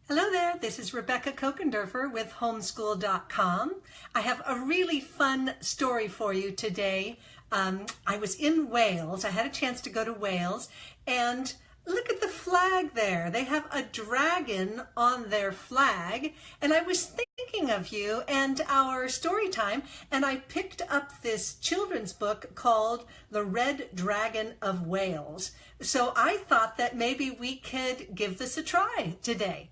Hello there, this is Rebecca Kochenderfer with homeschool.com. I have a really fun story for you today. I was in Wales. I had a chance to go to Wales, and look at the flag there. They have a dragon on their flag, and I was thinking of you and our story time, and I picked up this children's book called The Red Dragon of Wales. So I thought that maybe we could give this a try today.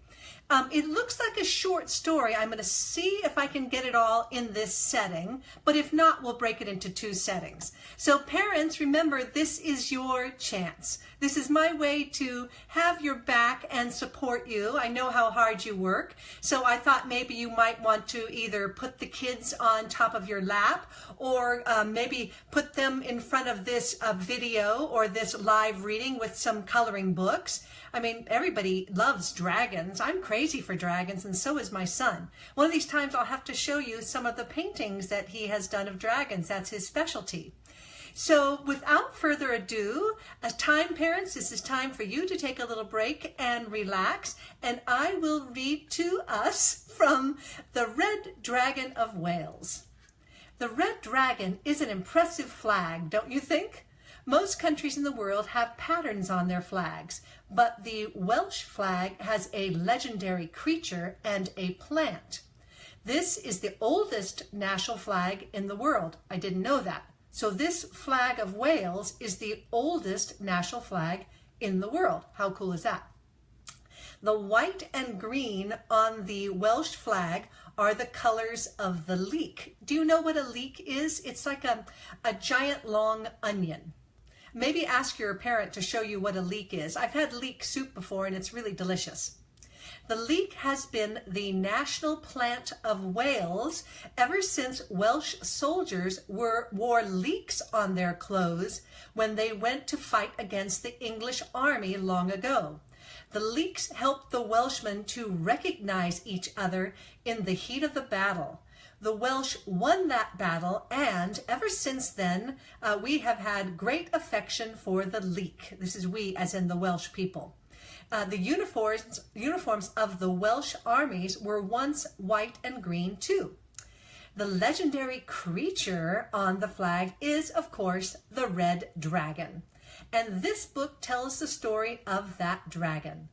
It looks like a short story. I'm going to see if I can get it all in this setting, but if not, we'll break it into two settings. So parents, remember, this is your chance. This is my way to have your back and support you. I know how hard you work, so I thought maybe you might want to either put the kids on top of your lap or maybe put them in front of this video or this live reading with some coloring books. I mean, everybody loves dragons. I'm crazy for dragons, and so is my son. One of these times I'll have to show you some of the paintings that he has done of dragons. That's his specialty. So without further ado, parents, this is time for you to take a little break and relax, and I will read to us from The Red Dragon of Wales. The Red Dragon is an impressive flag, don't you think? Most countries in the world have patterns on their flags, but the Welsh flag has a legendary creature and a plant. This is the oldest national flag in the world. I didn't know that. So this flag of Wales is the oldest national flag in the world. How cool is that? The white and green on the Welsh flag are the colors of the leek. Do you know what a leek is? It's like a giant long onion. Maybe ask your parent to show you what a leek is. I've had leek soup before and it's really delicious. The leek has been the national plant of Wales ever since Welsh soldiers wore leeks on their clothes when they went to fight against the English army long ago. The leeks helped the Welshmen to recognize each other in the heat of the battle. The Welsh won that battle, and ever since then, we have had great affection for the leek. This is we, as in the Welsh people. The uniforms of the Welsh armies were once white and green too. The legendary creature on the flag is, of course, the Red Dragon. And this book tells the story of that dragon.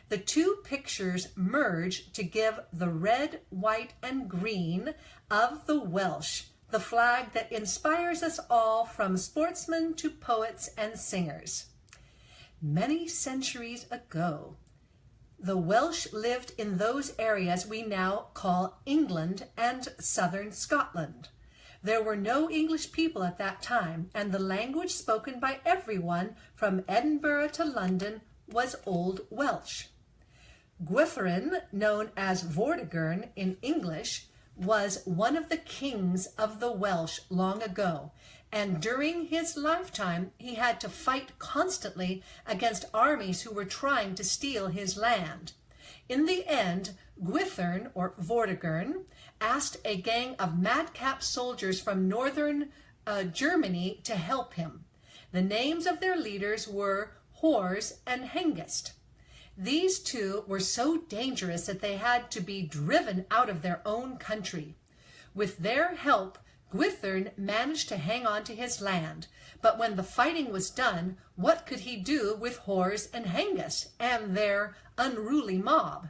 The two pictures merge to give the red, white, and green of the Welsh, the flag that inspires us all from sportsmen to poets and singers. Many centuries ago, the Welsh lived in those areas we now call England and southern Scotland. There were no English people at that time, and the language spoken by everyone from Edinburgh to London was Old Welsh. Gwifryn, known as Vortigern in English, was one of the kings of the Welsh long ago, and during his lifetime he had to fight constantly against armies who were trying to steal his land. In the end, Gwifryn, or Vortigern, asked a gang of madcap soldiers from northern Germany to help him. The names of their leaders were Hors and Hengist. These two were so dangerous that they had to be driven out of their own country. With their help, Gwifryn managed to hang on to his land, but when the fighting was done, what could he do with Hors and Hengist and their unruly mob?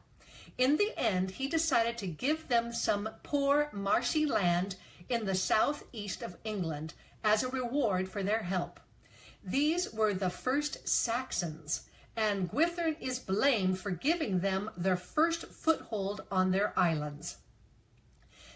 In the end, he decided to give them some poor marshy land in the southeast of England as a reward for their help. These were the first Saxons, and Gwifryn is blamed for giving them their first foothold on their islands.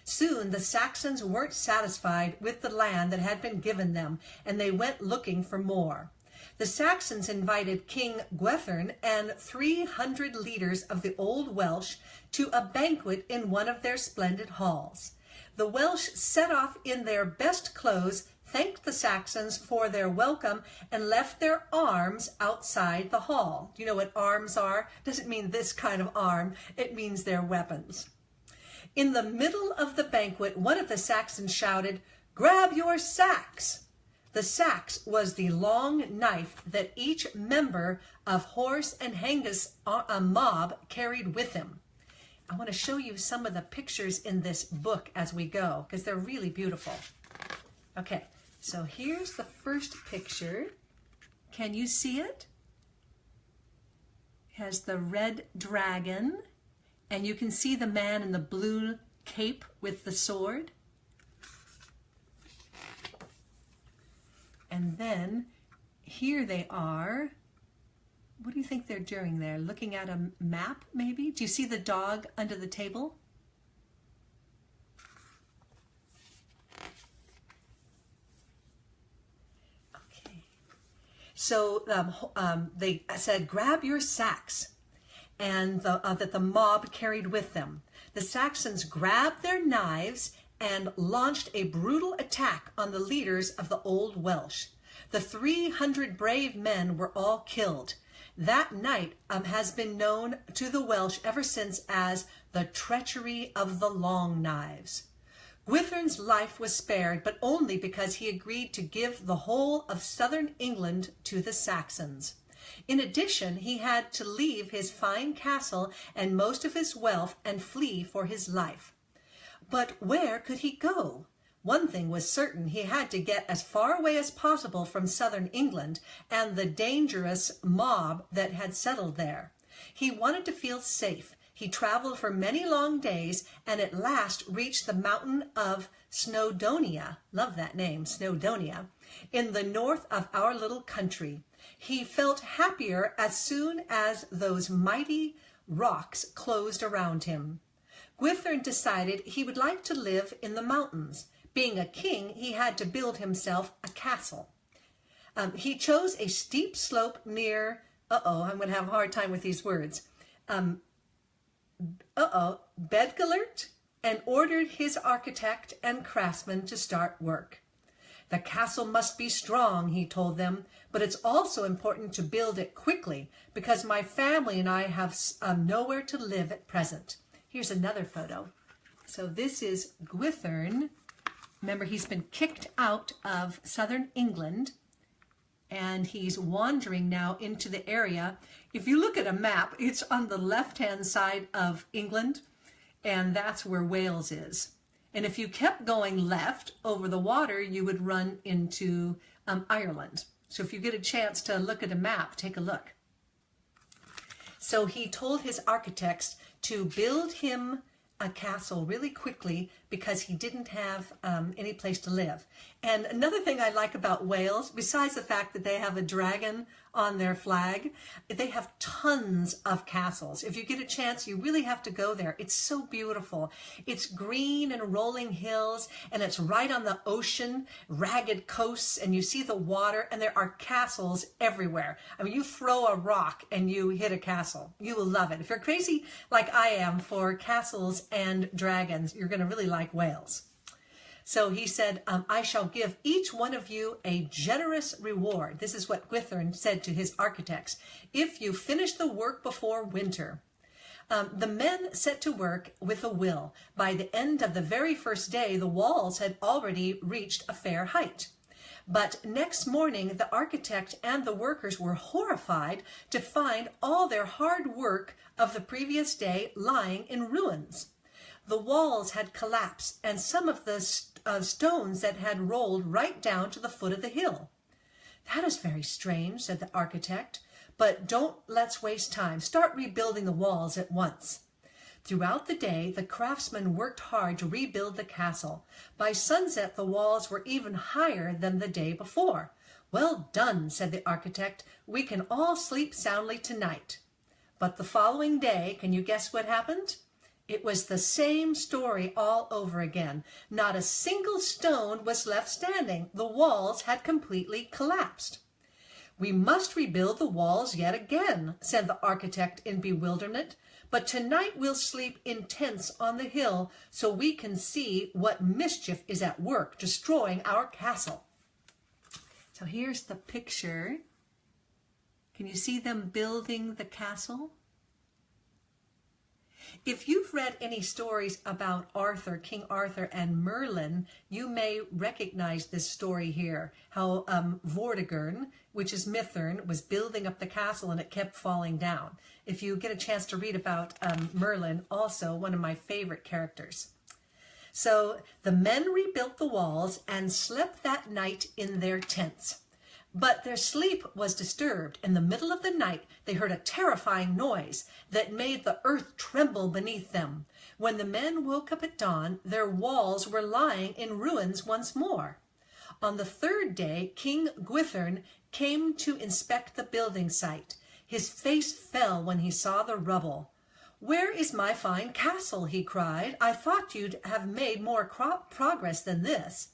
Soon the Saxons weren't satisfied with the land that had been given them, and they went looking for more. The Saxons invited King Gwifryn and 300 leaders of the Old Welsh to a banquet in one of their splendid halls. The Welsh set off in their best clothes, thanked the Saxons for their welcome, and left their arms outside the hall. Do you know what arms are? Doesn't mean this kind of arm. It means their weapons. In the middle of the banquet, one of the Saxons shouted, "Grab your sacks!" The sax was the long knife that each member of Hors and Hengist's mob carried with him. I want to show you some of the pictures in this book as we go, because they're really beautiful. Okay, so here's the first picture. Can you see it? It has the red dragon, and you can see the man in the blue cape with the sword. And then here they are. What do you think they're doing there? Looking at a map, maybe? Do you see the dog under the table? Okay. So they said, grab your sacks, and that the mob carried with them. The Saxons grabbed their knives and launched a brutal attack on the leaders of the Old Welsh. The 300 brave men were all killed. That night has been known to the Welsh ever since as the treachery of the Long Knives. Gwithern's life was spared, but only because he agreed to give the whole of southern England to the Saxons. In addition, he had to leave his fine castle and most of his wealth and flee for his life. But where could he go? One thing was certain: he had to get as far away as possible from southern England and the dangerous mob that had settled there. He wanted to feel safe. He traveled for many long days and at last reached the mountain of Snowdonia, love that name, Snowdonia, in the north of our little country. He felt happier as soon as those mighty rocks closed around him. Gwithern decided he would like to live in the mountains. Being a king, he had to build himself a castle. He chose a steep slope near, I'm going to have a hard time with these words, Bedgelert, and ordered his architect and craftsmen to start work. The castle must be strong, he told them, but it's also important to build it quickly because my family and I have nowhere to live at present. Here's another photo. So this is Gwithern. Remember, he's been kicked out of southern England, and he's wandering now into the area. If you look at a map, it's on the left-hand side of England, and that's where Wales is. And if you kept going left over the water, you would run into Ireland. So if you get a chance to look at a map, take a look. So he told his architects to build him a castle really quickly because he didn't have any place to live. And another thing I like about Wales, besides the fact that they have a dragon on their flag, they have tons of castles. If you get a chance, you really have to go there. It's so beautiful. It's green and rolling hills, and it's right on the ocean, ragged coasts, and you see the water, and there are castles everywhere. I mean, you throw a rock and you hit a castle. You will love it. If you're crazy like I am for castles and dragons, you're going to really like Wales. So he said, I shall give each one of you a generous reward. This is what Gwithern said to his architects, if you finish the work before winter. The men set to work with a will. By the end of the very first day, the walls had already reached a fair height. But next morning, the architect and the workers were horrified to find all their hard work of the previous day lying in ruins. The walls had collapsed, and some of the stones that had rolled right down to the foot of the hill. That is very strange, said the architect, but let's waste time. Start rebuilding the walls at once. Throughout the day, the craftsmen worked hard to rebuild the castle. By sunset, the walls were even higher than the day before. Well done, said the architect. We can all sleep soundly tonight. But the following day, can you guess what happened? It was the same story all over again. Not a single stone was left standing. The walls had completely collapsed. We must rebuild the walls yet again, said the architect in bewilderment. But tonight we'll sleep in tents on the hill so we can see what mischief is at work destroying our castle. So here's the picture. Can you see them building the castle? If you've read any stories about Arthur, King Arthur and Merlin, you may recognize this story here, how Vortigern which is Mithrin, was building up the castle and it kept falling down. If you get a chance to read about Merlin, also one of my favorite characters. So the men rebuilt the walls and slept that night in their tents. But their sleep was disturbed. In the middle of the night, they heard a terrifying noise that made the earth tremble beneath them. When the men woke up at dawn, their walls were lying in ruins once more. On the third day, King Gwithern came to inspect the building site. His face fell when he saw the rubble. "Where is my fine castle?" he cried. "I thought you'd have made more progress than this."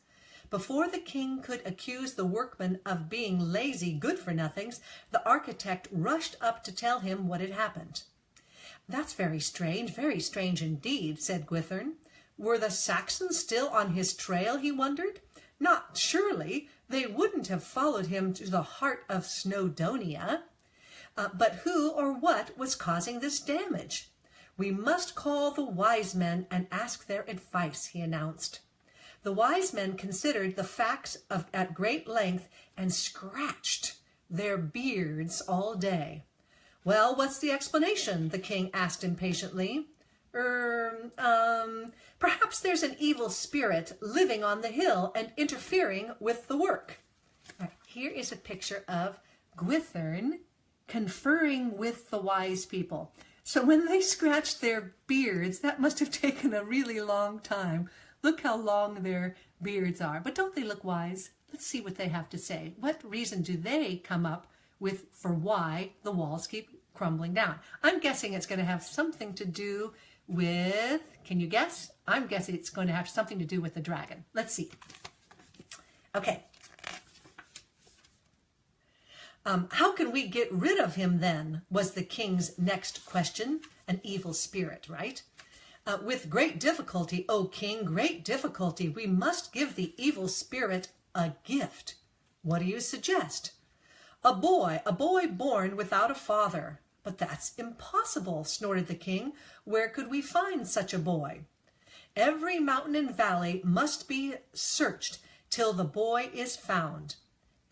Before the king could accuse the workmen of being lazy good-for-nothings, the architect rushed up to tell him what had happened. "That's very strange indeed," said Gwithern. Were the Saxons still on his trail, he wondered? Not surely. They wouldn't have followed him to the heart of Snowdonia. But who or what was causing this damage? "We must call the wise men and ask their advice," he announced. The wise men considered the facts at great length and scratched their beards all day. "Well, what's the explanation?" the king asked impatiently. Perhaps there's an evil spirit living on the hill and interfering with the work." Right, here is a picture of Gwithern conferring with the wise people. So when they scratched their beards, that must have taken a really long time. Look how long their beards are. But don't they look wise? Let's see what they have to say. What reason do they come up with for why the walls keep crumbling down? I'm guessing it's going to have something to do with, can you guess? I'm guessing it's going to have something to do with the dragon. Let's see. Okay. How can we get rid of him then, was the king's next question. An evil spirit, right? "With great difficulty, O king, great difficulty. We must give the evil spirit a gift." "What do you suggest?" A boy born without a father." "But that's impossible," snorted the king. "Where could we find such a boy?" "Every mountain and valley must be searched till the boy is found,"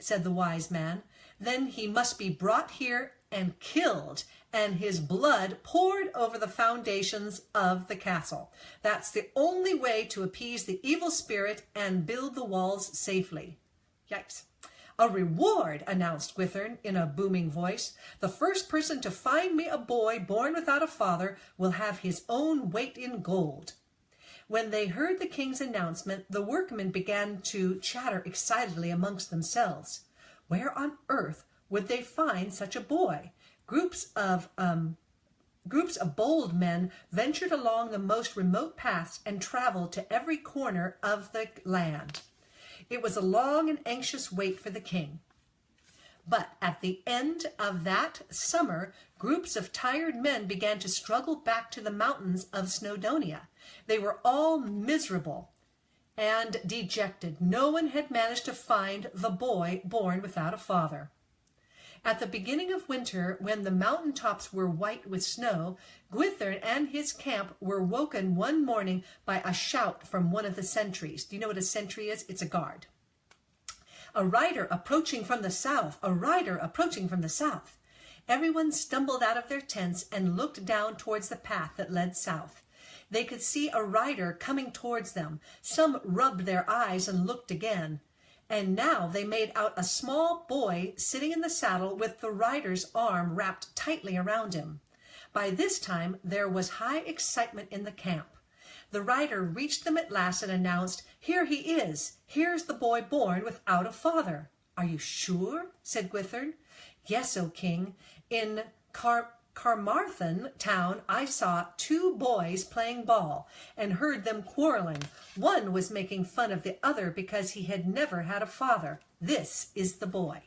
said the wise man. "Then he must be brought here and killed, and his blood poured over the foundations of the castle. That's the only way to appease the evil spirit and build the walls safely." Yikes. "A reward," announced Gwithern in a booming voice. "The first person to find me a boy born without a father will have his own weight in gold." When they heard the king's announcement, the workmen began to chatter excitedly amongst themselves. Where on earth would they find such a boy? Groups of bold men ventured along the most remote paths and traveled to every corner of the land. It was a long and anxious wait for the king. But at the end of that summer, groups of tired men began to struggle back to the mountains of Snowdonia. They were all miserable and dejected. No one had managed to find the boy born without a father. At the beginning of winter, when the mountain tops were white with snow, Gwithern and his camp were woken one morning by a shout from one of the sentries. Do you know what a sentry is? It's a guard. "A rider approaching from the south! A rider approaching from the south!" Everyone stumbled out of their tents and looked down towards the path that led south. They could see a rider coming towards them. Some rubbed their eyes and looked again. And now they made out a small boy sitting in the saddle with the rider's arm wrapped tightly around him. By this time, there was high excitement in the camp. The rider reached them at last and announced, "Here he is. Here's the boy born without a father." "Are you sure?" said Gwithern. "Yes, O king. In Carmarthen town, I saw 2 boys playing ball and heard them quarreling. One was making fun of the other because he had never had a father. This is the boy."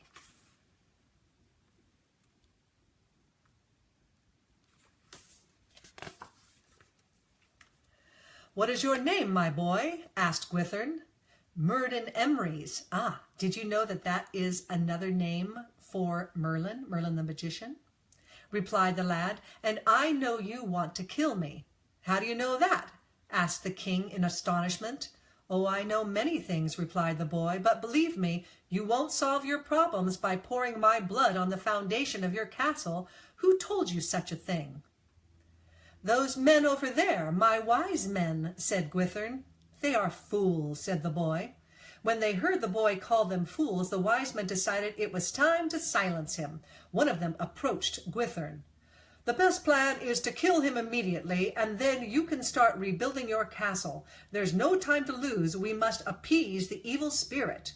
"What is your name, my boy?" asked Gwithern. "Merlin Emrys." "Ah, did you know that that is another name for Merlin, Merlin the magician?" replied the lad. "And I know you want to kill me." "How do you know that?" asked the king in astonishment. "Oh, I know many things," replied the boy, "but believe me, you won't solve your problems by pouring my blood on the foundation of your castle. Who told you such a thing?" "Those men over there, my wise men," said Gwithern. "They are fools," said the boy. When they heard the boy call them fools, the wise men decided it was time to silence him. One of them approached Gwithern. "The best plan is to kill him immediately, and then you can start rebuilding your castle. There's no time to lose. We must appease the evil spirit."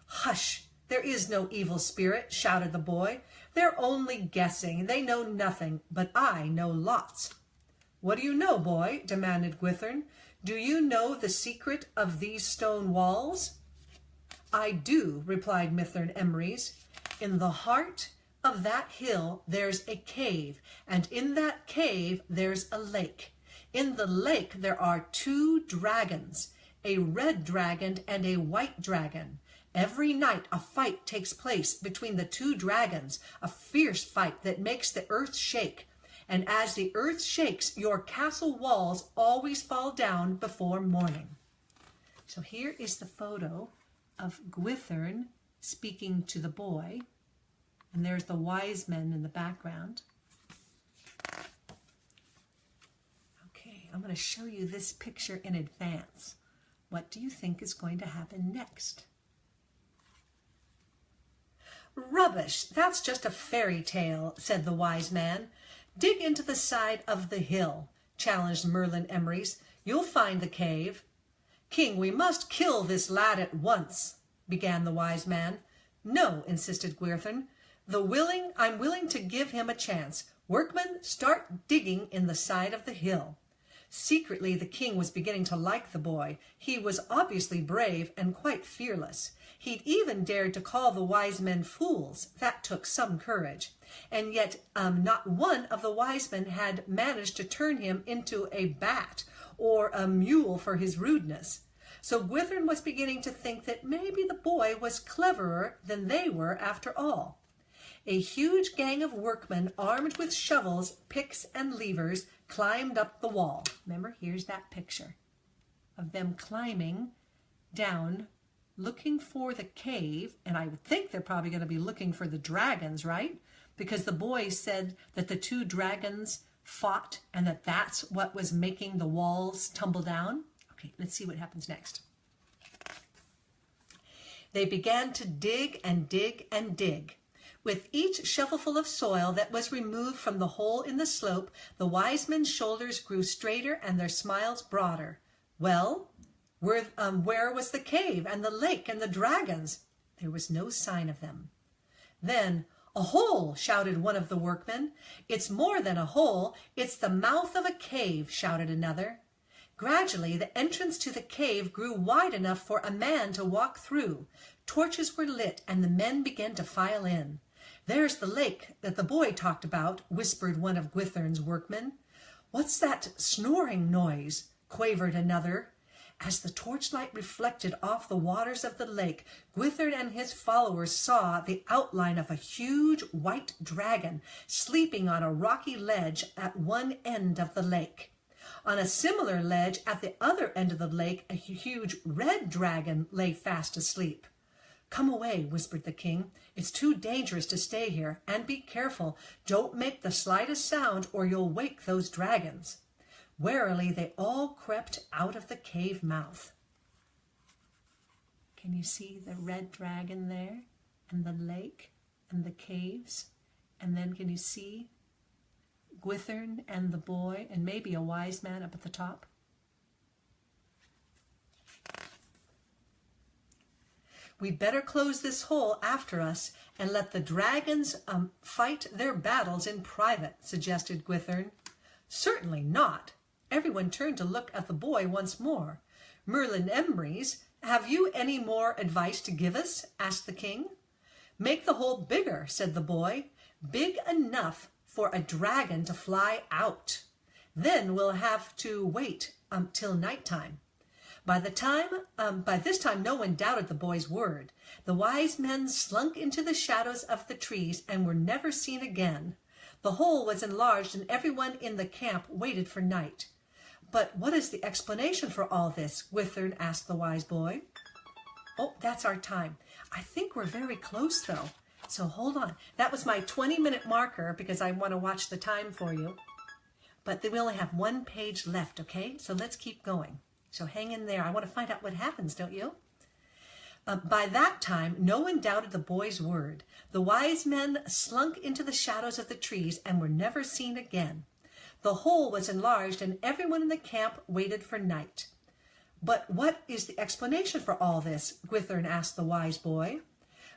"Hush! There is no evil spirit," shouted the boy. "They're only guessing. They know nothing, but I know lots." "What do you know, boy?" demanded Gwithern. "Do you know the secret of these stone walls?" "I do," replied Mithrin Emrys. "In the heart of that hill there's a cave, and in that cave there's a lake. In the lake there are 2 dragons, a red dragon and a white dragon. Every night a fight takes place between the 2 dragons, a fierce fight that makes the earth shake. And as the earth shakes, your castle walls always fall down before morning." So here is the photo of Gwithern speaking to the boy. And there's the wise men in the background. Okay, I'm going to show you this picture in advance. What do you think is going to happen next? "Rubbish! That's just a fairy tale," said the wise man. "Dig into the side of the hill," challenged Merlin Emrys. "You'll find the cave." "King, we must kill this lad at once," began the wise man. "No," insisted Gwithern. I'm willing to give him a chance. Workmen, start digging in the side of the hill." Secretly, the king was beginning to like the boy. He was obviously brave and quite fearless. He'd even dared to call the wise men fools. That took some courage. And yet not one of the wise men had managed to turn him into a bat or a mule for his rudeness. So Gwithern was beginning to think that maybe the boy was cleverer than they were after all. A huge gang of workmen armed with shovels, picks, and levers climbed up the wall. Remember, here's that picture of them climbing down, looking for the cave, and I would think they're probably going to be looking for the dragons, right? Because the boy said that the 2 dragons fought and that's what was making the walls tumble down. Okay, let's see what happens next. They began to dig and dig and dig. With each shovelful of soil that was removed from the hole in the slope, the wise men's shoulders grew straighter and their smiles broader. Well, where was the cave and the lake and the dragons? There was no sign of them. Then, "A hole!" shouted one of the workmen. "It's more than a hole. It's the mouth of a cave," shouted another. Gradually, the entrance to the cave grew wide enough for a man to walk through. Torches were lit, and the men began to file in. "There's the lake that the boy talked about," whispered one of Gwithern's workmen. "What's that snoring noise?" quavered another. As the torchlight reflected off the waters of the lake, Gwithern and his followers saw the outline of a huge white dragon sleeping on a rocky ledge at one end of the lake. On a similar ledge at the other end of the lake, a huge red dragon lay fast asleep. "Come away," whispered the king. "It's too dangerous to stay here, and be careful. Don't make the slightest sound or you'll wake those dragons." Warily, they all crept out of the cave mouth. Can you see the red dragon there, and the lake, and the caves? And then can you see Gwithern and the boy, and maybe a wise man up at the top? "We'd better close this hole after us and let the dragons fight their battles in private," suggested Gwithern. "Certainly not." Everyone turned to look at the boy once more. "Merlin Emrys, have you any more advice to give us?" asked the king. "Make the hole bigger," said the boy. "Big enough for a dragon to fly out. Then we'll have to wait till nighttime." By this time, no one doubted the boy's word. The wise men slunk into the shadows of the trees and were never seen again. The hole was enlarged, and everyone in the camp waited for night. But what is the explanation for all this? Gwithern asked the wise boy. Oh, that's our time. I think we're very close though. So hold on. That was my 20-minute marker because I want to watch the time for you. But we only have one page left, okay? So let's keep going. So hang in there. I want to find out what happens, don't you? By that time, no one doubted the boy's word. The wise men slunk into the shadows of the trees and were never seen again. The hole was enlarged and everyone in the camp waited for night. But what is the explanation for all this? Gwithern asked the wise boy.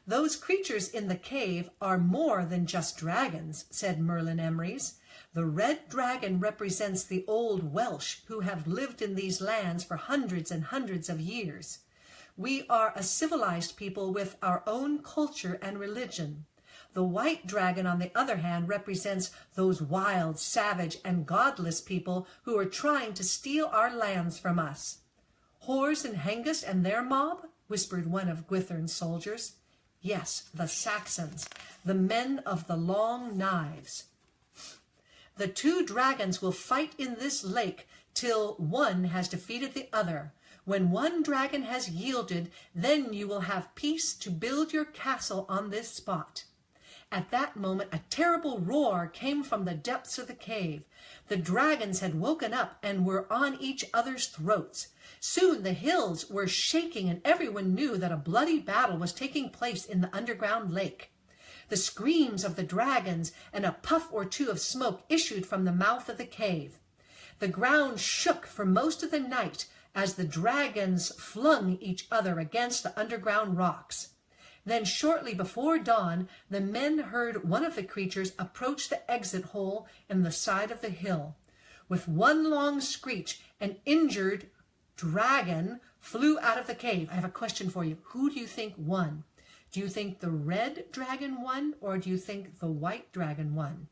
Those creatures in the cave are more than just dragons, said Merlin Emrys. The red dragon represents the old Welsh who have lived in these lands for hundreds and hundreds of years. We are a civilized people with our own culture and religion. The white dragon, on the other hand, represents those wild, savage, and godless people who are trying to steal our lands from us. Hors and Hengist and their mob? Whispered one of Gwithern's soldiers. Yes, the Saxons, the men of the long knives. The two dragons will fight in this lake till one has defeated the other. When one dragon has yielded, then you will have peace to build your castle on this spot. At that moment, a terrible roar came from the depths of the cave. The dragons had woken up and were on each other's throats. Soon the hills were shaking and everyone knew that a bloody battle was taking place in the underground lake. The screams of the dragons and a puff or two of smoke issued from the mouth of the cave. The ground shook for most of the night as the dragons flung each other against the underground rocks. Then shortly before dawn, the men heard one of the creatures approach the exit hole in the side of the hill. With one long screech, an injured dragon flew out of the cave. I have a question for you. Who do you think won? Do you think the red dragon won, or do you think the white dragon won?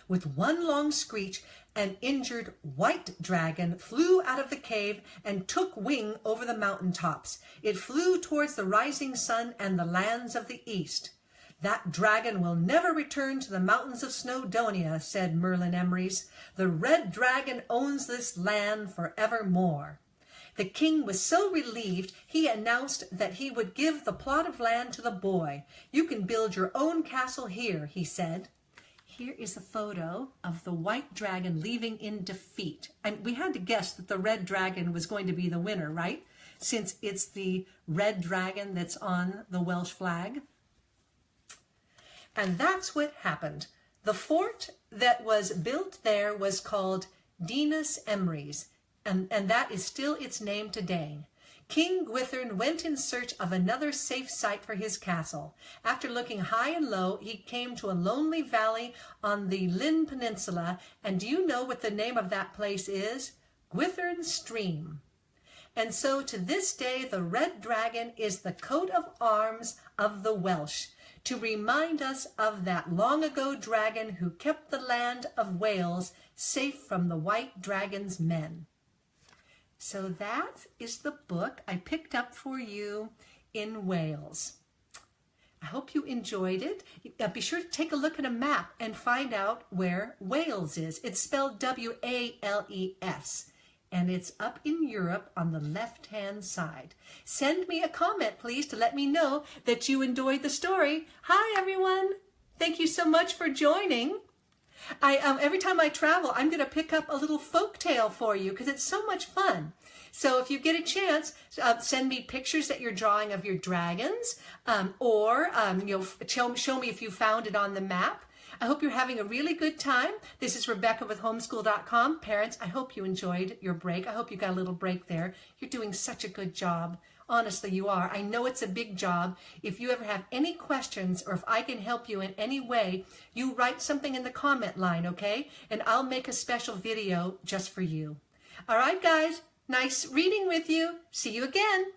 With one long screech, an injured white dragon flew out of the cave and took wing over the mountaintops. It flew towards the rising sun and the lands of the east. That dragon will never return to the mountains of Snowdonia, said Merlin Emrys. The red dragon owns this land forevermore. The king was so relieved, he announced that he would give the plot of land to the boy. You can build your own castle here, he said. Here is a photo of the white dragon leaving in defeat. And we had to guess that the red dragon was going to be the winner, right? Since it's the red dragon that's on the Welsh flag. And that's what happened. The fort that was built there was called Dinas Emrys, and that is still its name today. King Gwithern went in search of another safe site for his castle. After looking high and low, he came to a lonely valley on the Lynn Peninsula, and do you know what the name of that place is? Gwithern Stream. And so to this day, the red dragon is the coat of arms of the Welsh, to remind us of that long ago dragon who kept the land of Wales safe from the white dragon's men. So that is the book I picked up for you in Wales. I hope you enjoyed it. Be sure to take a look at a map and find out where Wales is. It's spelled W-A-L-E-S, and it's up in Europe on the left-hand side. Send me a comment, please, to let me know that you enjoyed the story. Hi, everyone. Thank you so much for joining. Every time I travel, I'm going to pick up a little folk tale for you because it's so much fun. So if you get a chance, send me pictures that you're drawing of your dragons, or show me if you found it on the map. I hope you're having a really good time. This is Rebecca with homeschool.com. Parents, I hope you enjoyed your break. I hope you got a little break there. You're doing such a good job. Honestly, you are. I know it's a big job. If you ever have any questions or if I can help you in any way, you write something in the comment line, okay? And I'll make a special video just for you. All right, guys. Nice reading with you. See you again.